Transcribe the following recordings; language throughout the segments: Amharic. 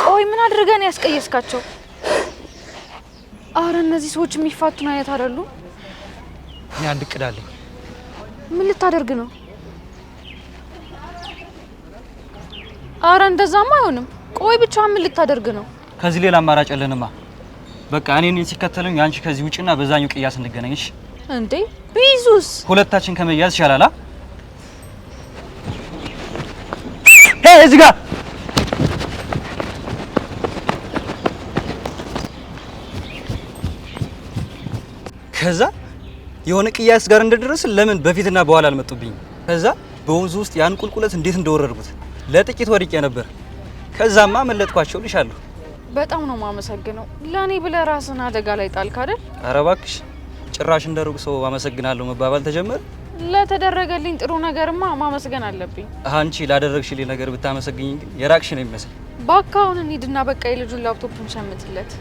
ቆይ ምን አድርገን ያስቀየስካቸው? አረ እነዚህ ሰዎች የሚፋቱን አይነት አይደሉ። እኔ አንድ እቅድ አለኝ። ምን ልታደርግ ነው? አረ እንደዛማ አይሆንም። ቆይ ብቻ ምን ልታደርግ ነው? ከዚህ ሌላ አማራጭ የለንማ። በቃ እኔን ሲከተሉኝ አንቺ ከዚህ ውጪና በዛኛው ቅያስ እንገናኝሽ። እንዴ ቢዙስ ሁለታችን ከመያዝ ይሻላል። እዚህ ጋር ከዛ የሆነ ቅያስ ጋር እንደደረስን ለምን በፊትና በኋላ አልመጡብኝ? ከዛ በወንዙ ውስጥ ያን ቁልቁለት እንዴት እንደወረድኩት ለጥቂት ወድቄ ነበር። ከዛማ መለጥኳቸው ልሻለሁ። በጣም ነው ማመሰግነው። ለኔ ብለህ ራስን አደጋ ላይ ጣልክ አይደል? ኧረ እባክሽ ጭራሽ እንደሩቅ ሰው አመሰግናለሁ መባባል ተጀመረ። ለተደረገልኝ ጥሩ ነገርማ ማመስገን አለብኝ። አንቺ ላደረግሽልኝ ነገር ብታመሰግኝ ግን የራቅሽ ነው የሚመስል። ባካውን እንሂድና በቃ የልጁን ላፕቶፕን ሸምትለት።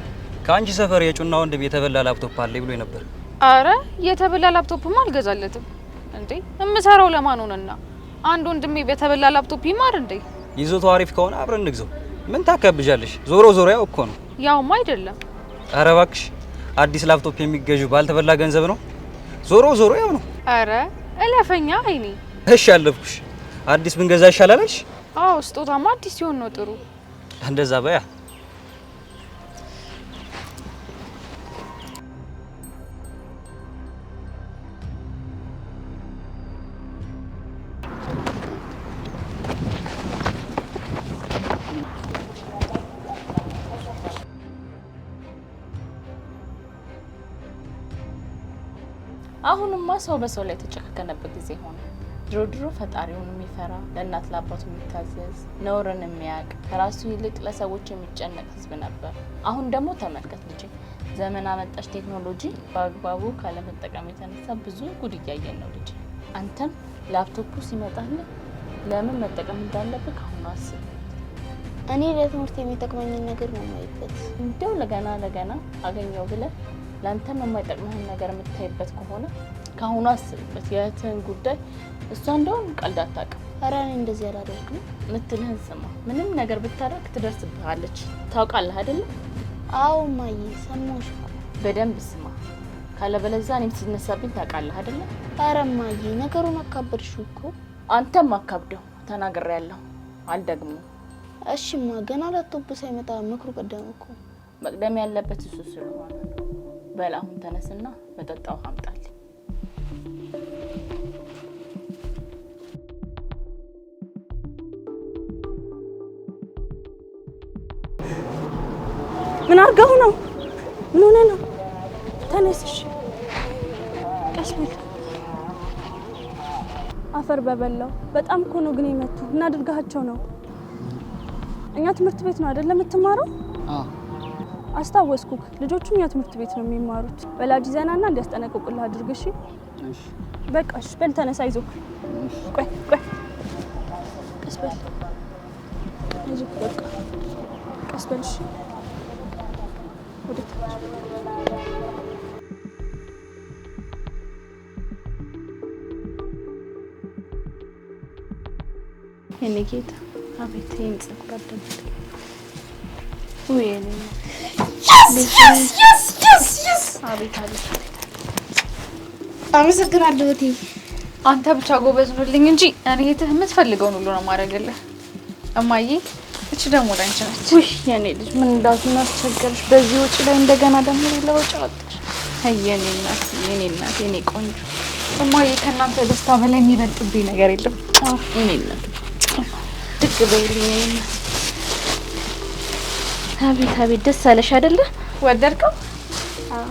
ከአንቺ ሰፈር የጩና ወንድም የተበላ ላፕቶፕ አለ ብሎ ነበር። አረ የተበላ ላፕቶፕማ አልገዛለትም እንዴ። እምሰራው ለማን ሆነና አንድ ወንድሜ በተበላ ላፕቶፕ ይማር እንዴ? ይዞቱ አሪፍ ከሆነ አብረን እንግዛው። ምን ታከብጃለሽ? ዞሮ ዞሮ ያው እኮ ነው። ያውማ አይደለም። አረ እባክሽ አዲስ ላፕቶፕ የሚገዢው ባልተበላ ገንዘብ ነው። ዞሮ ዞሮ ያው ነው። አረ እለፈኛ አይኔ። እሺ አለፍኩሽ። አዲስ ብንገዛ ይሻላልሽ? አዎ ስጦታማ አዲስ ሲሆን ነው ጥሩ። እንደዛ በያ። አሁንማ ሰው በሰው ላይ ተጨከከነበት ጊዜ ሆነ። ድሮ ፈጣሪውን የሚፈራ ለእናት ለአባቱ የሚታዘዝ ነውርን የሚያውቅ ከራሱ ይልቅ ለሰዎች የሚጨነቅ ህዝብ ነበር። አሁን ደግሞ ተመልከት ልጅ፣ ዘመን አመጣሽ ቴክኖሎጂ በአግባቡ ካለመጠቀም የተነሳ ብዙ ጉድ እያየን ነው ልጅ። አንተም ላፕቶፑ ሲመጣልህ ለምን መጠቀም እንዳለብህ አሁን አስብ። እኔ ለትምህርት የሚጠቅመኝን ነገር ነው የማይበት። እንደው ለገና አገኘው ብለህ ላንተም የማይጠቅምህን ነገር የምታይበት ከሆነ ካሁኑ አስብበት። የእህትህን ጉዳይ እሷ እንደውም ቀልድ አታውቅም። ኧረ እኔ እንደዚህ አላደርግም። ምትልህን ስማ። ምንም ነገር ብታደርግ ትደርስብሃለች። ታውቃለህ አይደል? አዎ ማዬ ሰማሁሽ እኮ። በደንብ ስማ፣ ካለበለዚያ እኔም ሲነሳብኝ ታውቃለህ አይደል? ኧረ ማዬ ነገሩን አካበድሽው እኮ። አንተም አካብደው ተናግሬያለሁ፣ አልደግምም። እሺማ ገና ላፕቶፕ ሳይመጣ ምክሩ ቀደም እኮ። መቅደም ያለበት እሱ ስለሆነ በል አሁን ተነስና መጠጣው አምጣልኝ። ምን አርጋው ነው? ምን ሆነ ነው? ተነስሽ። ቀስ በል። አፈር በበላው። በጣም እኮ ነው ግን የመቱ። እናድርጋቸው ነው። እኛ ትምህርት ቤት ነው አይደል የምትማረው? አዎ አስታወስኩክ። ልጆቹም ያ ትምህርት ቤት ነው የሚማሩት። ወላጅ ዘናና እንዲያስጠነቅቁልህ አድርግ። እሺ በቃ እሺ። በል ተነሳ። ይዞክ ቆይ ቀስ በል። ይዞክ በቃ ቀስ በል። እሺ ወደ ታች የኔ ጌታ። አቤት ይሄን ጸጉር አደምጥ። ወይኔ yes አቤት አመሰግናለሁ እቴ። አንተ ብቻ ጎበዝ ሁንልኝ እንጂ እኔ እህትህ የምትፈልገውን ሁሉ ነው ማድረግልህ። እማዬ እቺ ደግሞ ዳንቺ ነች። ውይ የኔ ልጅ ምን እንዳስቸገርሽ በዚህ ወጪ ላይ እንደገና ደግሞ ሌላ ወጪ አወጣሽ። የኔ እናት የኔ ቆንጆ እማዬ፣ ከእናንተ ደስታ በላይ የሚበልጥብኝ ነገር የለም። የኔ እናት ድግ በይልኝ። አቤት ደስ አለሽ አይደለ? ወደድከው? አዎ።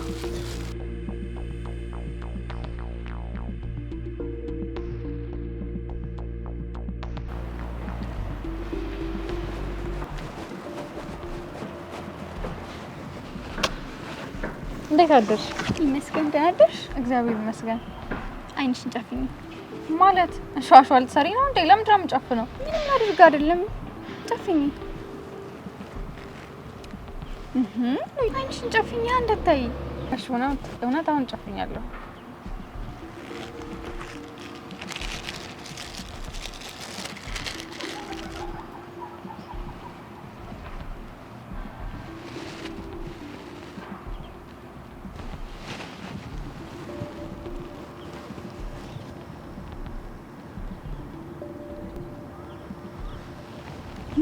እንዴት አደርሽ? ይመስገን። ደህና አደርሽ? እግዚአብሔር ይመስገን። አይንሽን ጨፍኝ ማለት ሻሻው ልትሰሪ ነው እንዴ? ለምን ድራም ጨፍነው? ምንም አድርጋ አይደለም። ጨፍኝ። አይንሽን ጨፍኛ እንዳታይ። እሺ እውነት አሁን ጨፍኛለሁ።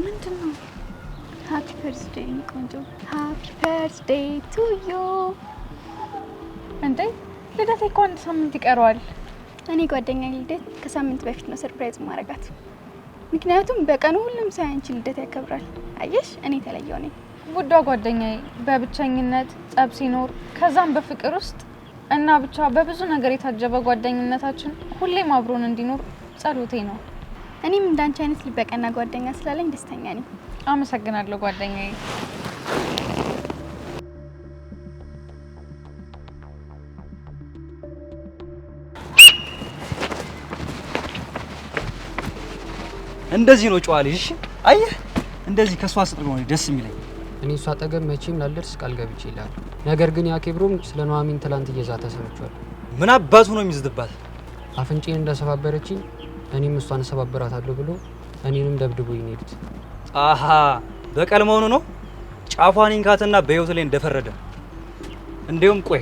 ምንድነው? ሃፒ በርዝዴይ ቆንጆ፣ ሃፒ በርዝዴይ ቱ ዩ። እንዴ ልደቴ እኮ 1 ሳምንት ይቀረዋል። እኔ ጓደኛዬ ልደት ከሳምንት በፊት ነው ሰርፕራይዝ ማረጋት። ምክንያቱም በቀኑ ሁሉም ሰው ያንቺ ልደት ያከብራል። አየሽ እኔ ተለየው ነኝ። ውዷ ጓደኛዬ በብቸኝነት ጸብ ሲኖር ከዛም በፍቅር ውስጥ እና ብቻ በብዙ ነገር የታጀበ ጓደኝነታችን ሁሌም አብሮን እንዲኖር ጸሎቴ ነው። እኔም እንዳንቺ አይነት ልበቀና ጓደኛ ስላለኝ ደስተኛ ነኝ። አመሰግናለሁ ጓደኛዬ። እንደዚህ ነው ጨዋ ልጅ። አየህ እንደዚህ ከሷ ስጥር ነው ደስ የሚለኝ። እኔ እሷ አጠገብ መቼም ላልደርስ ቃል ገብቼ ይላል። ነገር ግን ያ ኬብሮም ስለ ኑሐሚን ትላንት እየዛተ ሰምቻለሁ። ምን አባቱ ነው የሚዝትባት? አፍንጬን እንደሰባበረችኝ እኔም እሷን ሰባበራታለሁ ብሎ እኔንም ደብድቦኝ ነው የሄዱት። አሃ በቀል መሆኑ ነው። ጫፏን ይንካትና በህይወት ላይ እንደፈረደ እንዴውም ቆይ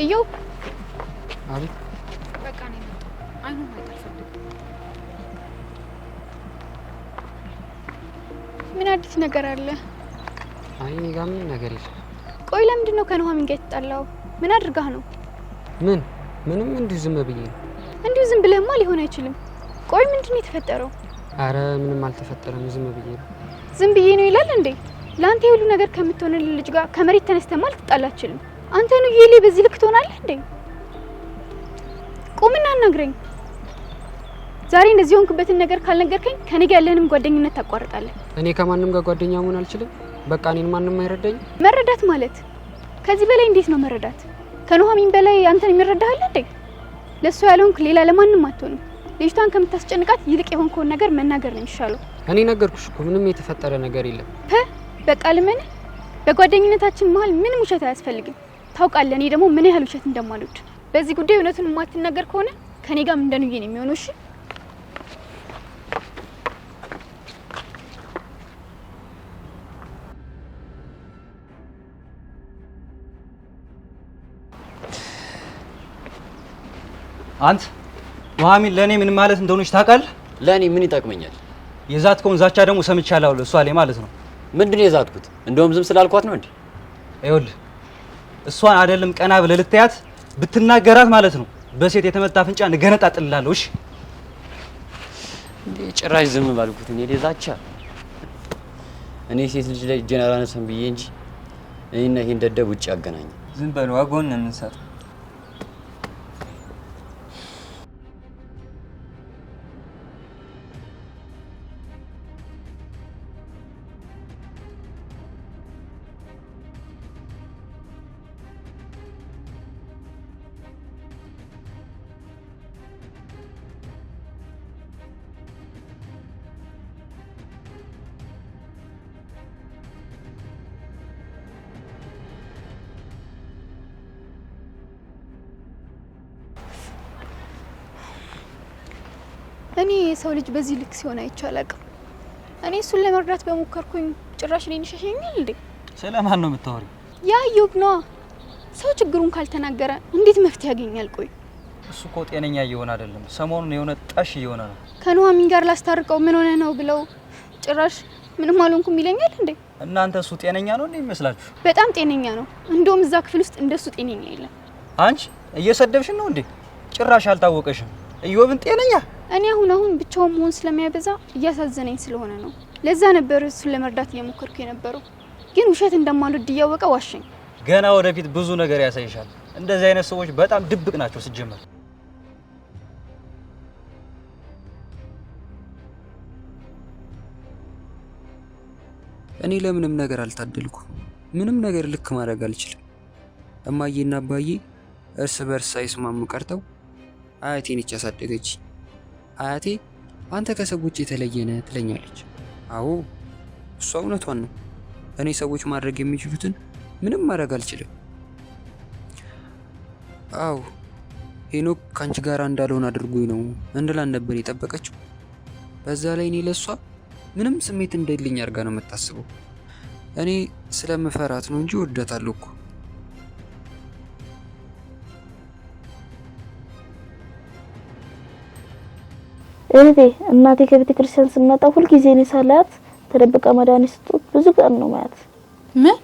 እዩ አቤት። በቃ ነው የመጣው። አይኑን አይጠፋም። ምን አዲስ ነገር አለ? አይ እኔ ጋር ምንም ነገር የለም። ቆይ ለምንድን ነው ከኑሐሚን ጋር የተጣላው? ምን አድርጋህ ነው? ምንም እንዲሁ ዝም ብዬ ነው። እንዲሁ ዝም ብለህማ ሊሆን አይችልም። ቆይ ምንድን ነው የተፈጠረው? አረ ምንም አልተፈጠረም፣ ዝም ብዬ ነው። ዝም ብዬ ነው ይላል እንዴ? ለአንተ የሁሉ ነገር ከምትሆንልህ ልጅ ጋር ከመሬት ተነስተማ ልትጣላ አትችልም። አንተ ነው ይሄ በዚህ ልክ ትሆናለህ እንዴ? ቁምና አናግረኝ። ዛሬ እንደዚህ ሆንክበትን ነገር ካልነገርከኝ ከኔ ጋር ያለህንም ጓደኝነት ታቋርጣለህ። እኔ ከማንም ጋር ጓደኛ መሆን አልችልም። በቃ እኔን ማንም አይረዳኝ። መረዳት ማለት ከዚህ በላይ እንዴት ነው መረዳት? ከኑሐሚን በላይ አንተን የሚረዳሃል እንዴ? ለሷ ያለውንክ ሌላ ለማንም አትሆንም። ልጅቷን ከምታስጨንቃት ይልቅ የሆንከውን ነገር መናገር ነው የሚሻለው። እኔ ነገርኩሽ እኮ ምንም የተፈጠረ ነገር የለም። በቃ ልመን። በጓደኝነታችን መሀል ምንም ውሸት አያስፈልግም። ታውቃለህ እኔ ደግሞ ምን ያህል ውሸት እንደማልወድ። በዚህ ጉዳይ እውነቱን የማትናገር ከሆነ ከኔ ጋር እንደንዬ ነው የሚሆነው። እሺ አንተ ኑሐሚን ለኔ ምን ማለት እንደሆነች ታውቃለህ? ለኔ ምን ይጠቅመኛል? የዛትከውን ዛቻ ደግሞ ሰምቻለሁ እሷ ላይ ማለት ነው። ምንድነው የዛትኩት? እንደውም ዝም ስላልኳት ነው እንዴ? ይኸውልህ እሷን አይደለም ቀና ብለህ ልትያት ብትናገራት ማለት ነው በሴት የተመታ አፍንጫ እንገነጣጥልላለሁ። እሺ እንዴ ጭራሽ ዝም ባልኩት እኔ ዛቻ። እኔ ሴት ልጅ ላይ እጄን አላነሳም ብዬ እንጂ እኔና ይሄን ደደብ ውጭ ያገናኝ። ዝም በል ዋጎን ነው የምንሰጠው። እኔ የሰው ልጅ በዚህ ልክ ሲሆን አይቻል አቅም። እኔ እሱን ለመርዳት በሞከርኩኝ ጭራሽ እኔን ይሸሸኛል እንዴ? ስለማን ነው የምታወሪው? ያ ኢዮብ ነዋ። ሰው ችግሩን ካልተናገረ እንዴት መፍትሄ ያገኛል? ቆይ እሱ እኮ ጤነኛ እየሆነ አይደለም። ሰሞኑን የሆነ ጣሽ እየሆነ ነው። ከኑሐሚን ጋር ላስታርቀው ምን ሆነ ነው ብለው ጭራሽ ምንም አልሆንኩም ይለኛል እንዴ? እናንተ እሱ ጤነኛ ነው እንዴ ይመስላችሁ? በጣም ጤነኛ ነው። እንደውም እዛ ክፍል ውስጥ እንደሱ ጤነኛ የለም። አንቺ እየሰደብሽን ነው እንዴ? ጭራሽ አልታወቀሽም። ኢዮብን ጤነኛ እኔ አሁን ብቻውን መሆን ስለሚያበዛ እያሳዘነኝ ስለሆነ ነው። ለዛ ነበር እሱን ለመርዳት እየሞከርኩ የነበረው። ግን ውሸት እንደማልወድ እያወቀ ዋሸኝ። ገና ወደፊት ብዙ ነገር ያሳይሻል። እንደዚህ አይነት ሰዎች በጣም ድብቅ ናቸው ሲጀመር። እኔ ለምንም ነገር አልታደልኩም። ምንም ነገር ልክ ማድረግ አልችልም። እማዬና አባዬ እርስ በርስ ሳይስማሙ ቀርተው አያቴን ያሳደገች። አያቴ አንተ ከሰዎች የተለየ ነህ ትለኛለች። አዎ እሷ እውነቷን ነው። እኔ ሰዎች ማድረግ የሚችሉትን ምንም ማድረግ አልችልም። አዎ ሄኖክ ካንቺ ጋር እንዳልሆነ አድርጎኝ ነው እንድላን ነበር የጠበቀችው። በዛ ላይ እኔ ለሷ ምንም ስሜት እንደሌለኝ አድርጋ ነው የምታስበው። እኔ ስለምፈራት ነው እንጂ ወዳታለሁ እኮ። እህቴ እናቴ ከቤተ ክርስቲያን ስትመጣ ሁልጊዜ እኔ ሳላት ተደብቃ መድኃኒት ስትወጥ ብዙ ቀን ነው ማያት። ምን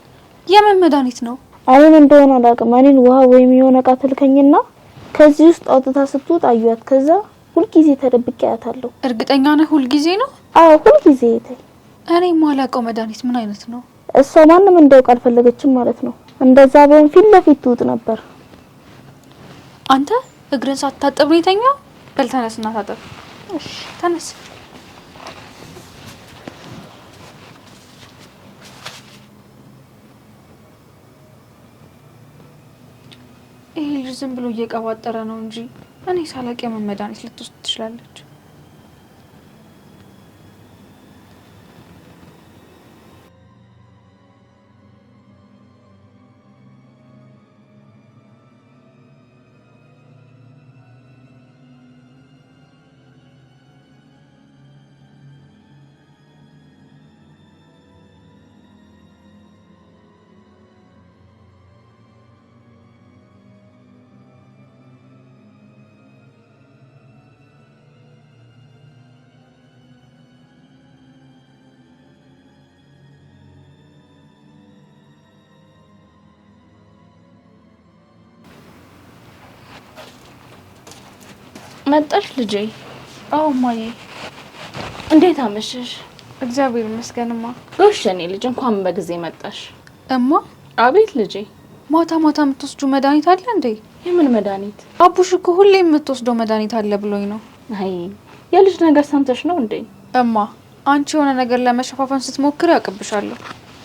የምን መድኃኒት ነው? እኔን እንደሆነ አላውቅም። እኔን ውሃ ወይም የሆነ እቃ ትልከኝና ከዚህ ውስጥ አውጥታ ስትወጥ አዩት። ከዛ ሁልጊዜ ተደብቄ አያታለሁ። እርግጠኛ ነህ ሁልጊዜ ነው? አዎ ሁልጊዜ እህቴ። እኔ የማላውቀው መድኃኒት ምን አይነት ነው? እሷ ማንም እንዳውቅ አልፈለገችም ማለት ነው። እንደዛ ቢሆን ፊት ለፊት ትውጥ ነበር። አንተ እግርን ሳትታጠብ ነው የተኛው? በል ተነስና ታጠብ። እሺ ተነስ። ይሄ ልጅ ዝም ብሎ እየቀባጠረ ነው እንጂ እኔ ሳላቅ የምን መድኃኒት ልትወስድ ትችላለች? መጣሽ ልጄ? አዎ እማዬ። እንዴት አመሸሽ? እግዚአብሔር ይመስገንማ። ጎሽ የኔ ልጅ እንኳን በጊዜ መጣሽ። እማ። አቤት ልጄ። ማታ ማታ የምትወስዱ መድኃኒት አለ እንዴ? የምን መድኃኒት? አቡሽ እኮ ሁሌ የምትወስደው መድኃኒት አለ ብሎኝ ነው። አይ የልጅ ነገር ሰምተሽ ነው እንዴ? እማ አንቺ የሆነ ነገር ለመሸፋፈን ስትሞክር ያውቅብሻለሁ።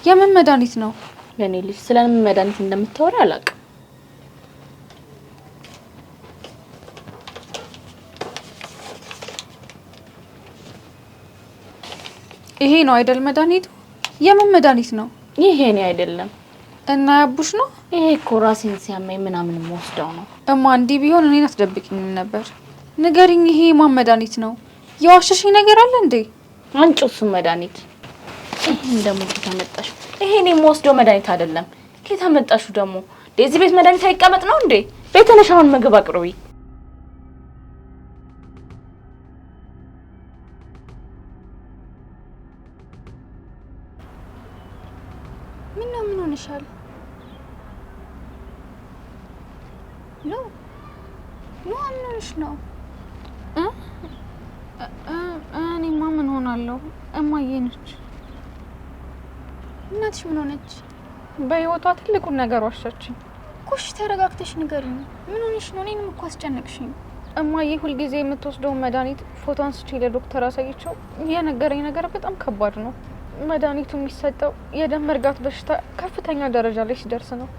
የምን መድኃኒት ነው? የኔ ልጅ ስለምን መድኃኒት እንደምታወሪ አላውቅም። ይሄ ነው አይደል መድኃኒቱ? የምን መድኃኒት ነው? ይሄ እኔ አይደለም እና ያቡሽ ነው? ይሄ እኮ ራሴን ሲያመኝ ምናምን ወስደው ነው። እማ እንዲህ ቢሆን እኔን አትደብቂኝም ነበር። ንገሪኝ፣ ይሄ የማን መድኃኒት ነው? የዋሸሽኝ ነገር አለ እንዴ? አንቺ እሱን መድኃኒት ይሄን ደግሞ ከመጣሽ ይሄ እኔ የምወስደው መድኃኒት አይደለም። ከመጣሹ ደግሞ ለዚህ ቤት መድኃኒት አይቀመጥ ነው እንዴ? ቤተነሽ አሁን ምግብ አቅርቢ። ምን ሆነሻል? ኖ ምን ሆነሽ ነው? እኔማ ምን ሆናለሁ? እማዬ ነች። እናትሽ ምን ሆነች? በህይወቷ ትልቁን ነገር ዋሻችኝ። ኩሽ ተረጋግተሽ ንገሪኝ። ምን ሆነሽ ነው? እኔንም እኮ አስጨነቅሽኝ። እማዬ ሁልጊዜ የምትወስደውን መድኃኒት ፎቶ አንስቼ ለዶክተር አሳይቼው የነገረኝ ነገር በጣም ከባድ ነው። መድኃኒቱ የሚሰጠው የደም መርጋት በሽታ ከፍተኛ ደረጃ ላይ ሲደርስ ነው።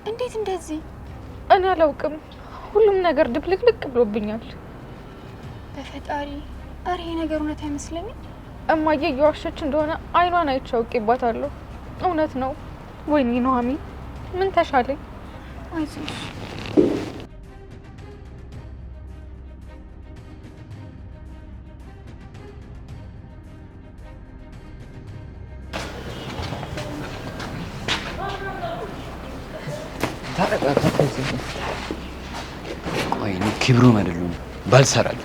እንዴት እንደዚህ? እኔ አላውቅም። ሁሉም ነገር ድብልቅልቅ ብሎብኛል። በፈጣሪ አረ ይሄ ነገር እውነት አይመስለኝም። እማዬ እየዋሸች እንደሆነ አይኗን አይቼ አውቄባታለሁ። እውነት ነው። ወይኔ ኑሐሚን ምን ተሻለኝ? አይዞሽ ቆይ እኔ ክብሩም አይደለም ባልሰራል።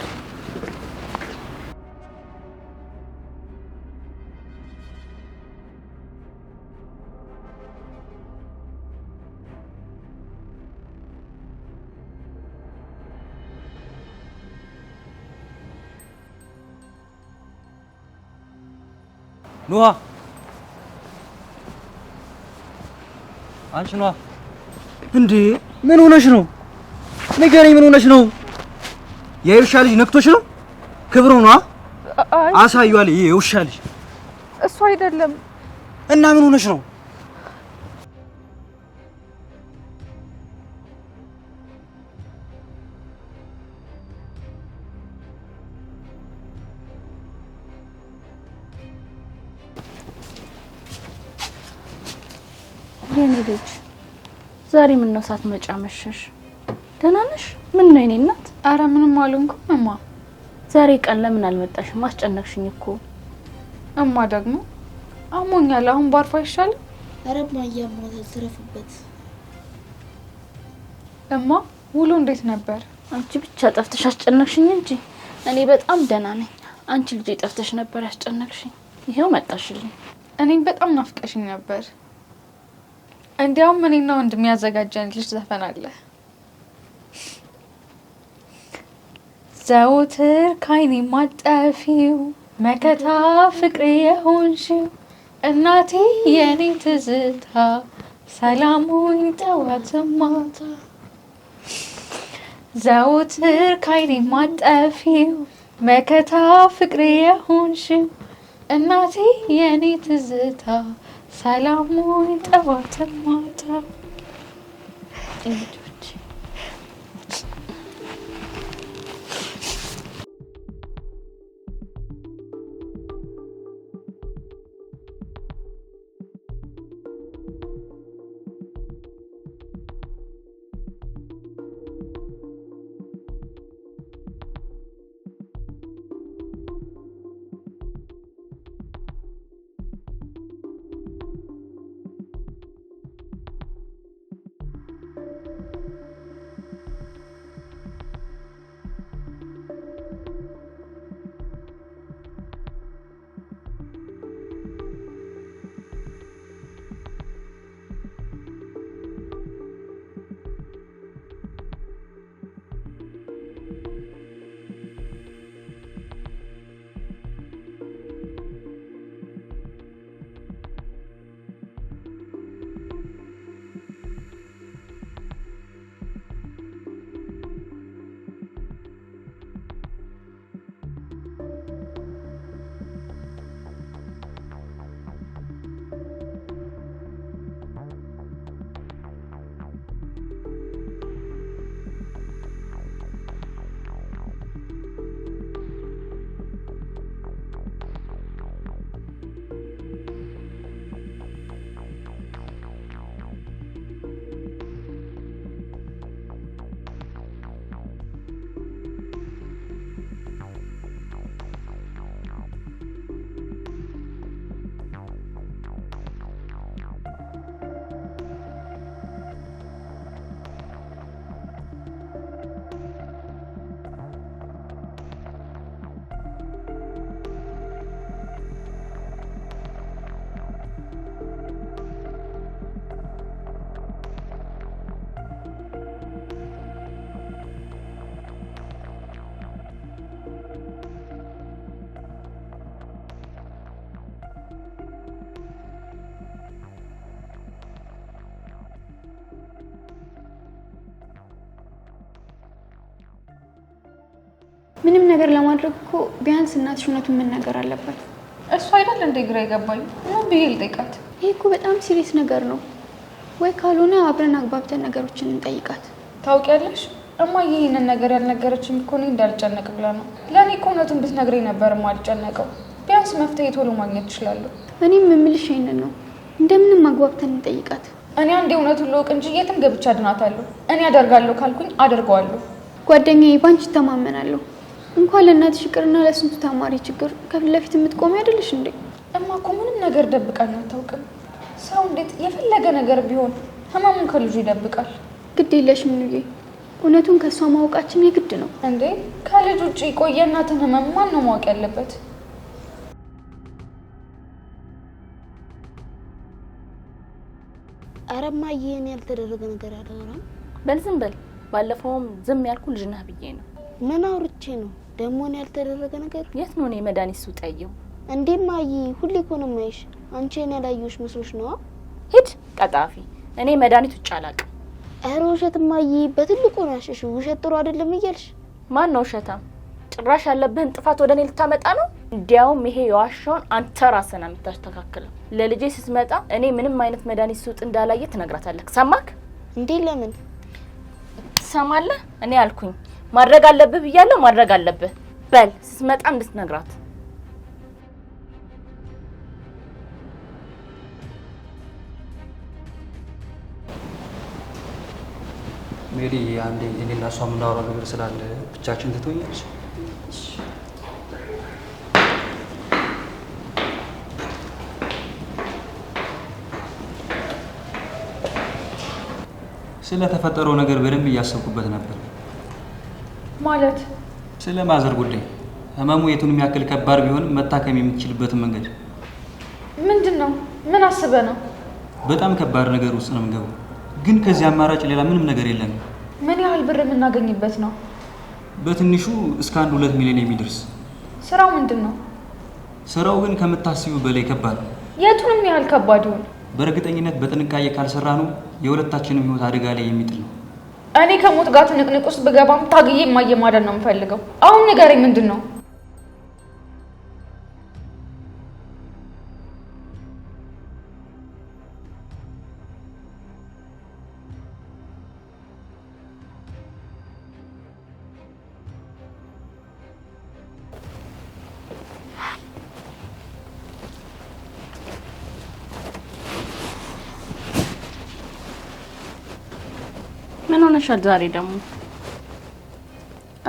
ኑሃ አንቺ ኑሃ እንዴ ምን ሆነሽ ነው? ንገረኝ፣ ምን ሆነሽ ነው? የውሻ ልጅ ነክቶሽ ነው? ክብሩ ነው? አሳዩአል። ይሄ የውሻ ልጅ እሱ አይደለም። እና ምን ሆነሽ ነው? የኔ ልጅ ዛሬ ምን ነው ሳትመጪ አመሸሽ? ደህና ነሽ? ምን ነው የኔ እናት? አረ ምንም አልሆንኩም እማ። ዛሬ ቀን ለምን አልመጣሽም? አስጨነቅሽኝ እኮ እማ። ደግሞ አሞኛል። አሁን ባርፋ ይሻላል? አረ እማዬ አሞታል፣ ትረፍበት። እማ ውሎ እንዴት ነበር? አንቺ ብቻ ጠፍተሽ አስጨነቅሽኝ እንጂ እኔ በጣም ደህና ነኝ። አንቺ ልጅ ጠፍተሽ ነበር ያስጨነቅሽኝ። ይሄው መጣሽልኝ። እኔም በጣም ናፍቀሽኝ ነበር። እንዲያውም እኔና ወንድም ያዘጋጀን ልጅ ዘፈን አለ። ዘውትር ካይኔ ማጠፊው መከታ ፍቅሬ የሆንሽው እናቴ የኔ ትዝታ ሰላሙኝ ጠዋት ማታ። ዘውትር ካይኔ ማጠፊው መከታ ፍቅሬ የሆንሽው እናቴ የኔ ትዝታ ሰላሙኝ ጠዋት ማታ። ምንም ነገር ለማድረግ እኮ ቢያንስ እናትሽ እውነቱን መናገር አለባት። እሱ አይደል እንደ ግራ ይገባኝ። ምን ብዬ ልጠይቃት? ይሄ እኮ በጣም ሲሪየስ ነገር ነው። ወይ ካልሆነ አብረን አግባብተን ነገሮችን እንጠይቃት። ታውቂያለሽ እማዬ ይሄንን ነገር ያልነገረችኝ እኮ እኔ እንዳልጨነቅ ብላ ነው። ለእኔ እኮ እውነቱን ብትነግረኝ ነበር የማልጨነቀው። ቢያንስ መፍትሄ ቶሎ ማግኘት እችላለሁ። እኔም የምልሽ ይሄንን ነው። እንደምንም አግባብተን እንጠይቃት። እኔ አንዴ እውነቱን ልወቅ እንጂ የትም ገብቻ አድናታለሁ። እኔ አደርጋለሁ ካልኩኝ አደርገዋለሁ። ጓደኛዬ ባንቺ ተማመናለሁ። እንኳን ለእናትሽ ይቅርና ለስንቱ ተማሪ ችግር ከፊት ለፊት የምትቆሚ አይደለሽ እንዴ? እማ እኮ ምንም ነገር ደብቃኝ አታውቅም። ሰው እንዴት የፈለገ ነገር ቢሆን ህመሙን ከልጁ ይደብቃል? ግድ የለሽም ምንዬ፣ እውነቱን ከሷ ማወቃችን የግድ ነው እንዴ። ከልጅ ውጪ ቆየ እናትን ህመም ማን ነው ማወቅ ያለበት? ኧረ እማዬ እኔ ያልተደረገ ነገር አላወራም። በል ዝም በል። ባለፈውም ዝም ያልኩ ልጅ ነህ ብዬ ነው። ምን አውርቼ ነው ደግሞ? እኔ ያልተደረገ ነገር የት ነው? እኔ መድኃኒት ሱጥ ያየው እንዴ እማዬ? ሁሌ እኮ ነው የማይሽ። አንቺ እኔ ያላየሁሽ መስሎሽ ነዋ? ሂድ ቀጣፊ። እኔ መድኃኒት ውጭ አላውቅም። ኧረ ውሸት እማዬ፣ በትልቁ ነው ያሸሽው። ውሸት ጥሩ አይደለም እያልሽ። ማን ነው ውሸታም? ጭራሽ ያለብህን ጥፋት ወደ እኔ ልታመጣ ነው? እንዲያውም ይሄ የዋሻውን አንተ ራስህ ነው የምታስተካክለው። ለልጄ ስትመጣ እኔ ምንም አይነት መድኃኒት ሱጥ እንዳላየ ትነግራታለህ። ሰማክ እንዴ? ለምን ትሰማለህ? እኔ አልኩኝ ማድረግ አለብህ ብያለሁ። ማድረግ አለብህ። በል ስትመጣ እንድትነግራት። ሜሪ አንዴ እኔና እሷ የምናወራው ነገር ስላለ ብቻችን ትተኛለች። ስለተፈጠረው ነገር በደንብ እያሰብኩበት ነበር። ማለት ስለ ማዘር ጉዳይ ህመሙ የቱንም ያክል ከባድ ቢሆንም መታከም የምትችልበትን መንገድ ምንድን ነው? ምን አስበህ ነው? በጣም ከባድ ነገር ውስጥ ነው የምንገባው፣ ግን ከዚህ አማራጭ ሌላ ምንም ነገር የለንም። ምን ያህል ብር የምናገኝበት ነው? በትንሹ እስከ 1-2 ሚሊዮን የሚደርስ። ስራው ምንድን ነው? ስራው ግን ከምታስቢው በላይ ከባድ ነው። የቱንም ያህል ከባድ ይሁን በእርግጠኝነት በጥንቃቄ ካልሰራ ነው የሁለታችንም ህይወት አደጋ ላይ የሚጥል ነው። እኔ ከሞት ጋር ትንቅንቅ ውስጥ ብገባም ታግዬ እማዬ ማዳን ነው የምፈልገው። አሁን ንገረኝ፣ ምንድን ነው? ምን ሆነሻል ዛሬ ደግሞ?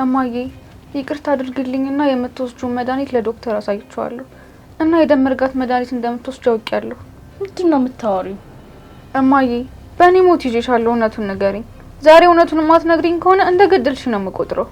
እማዬ ይቅርታ አድርግልኝና የምትወስጂውን መድኃኒት ለዶክተር አሳይቼዋለሁ እና የደም መርጋት መድኃኒት እንደምትወስጂ አውቄያለሁ። ምንድን ነው የምታወሪው? እማዬ በእኔ ሞት ይዤሻለሁ። እውነቱን ንገሪኝ። ዛሬ እውነቱን የማትነግሪኝ ከሆነ እንደ ገደልሽ ነው የምቆጥረው።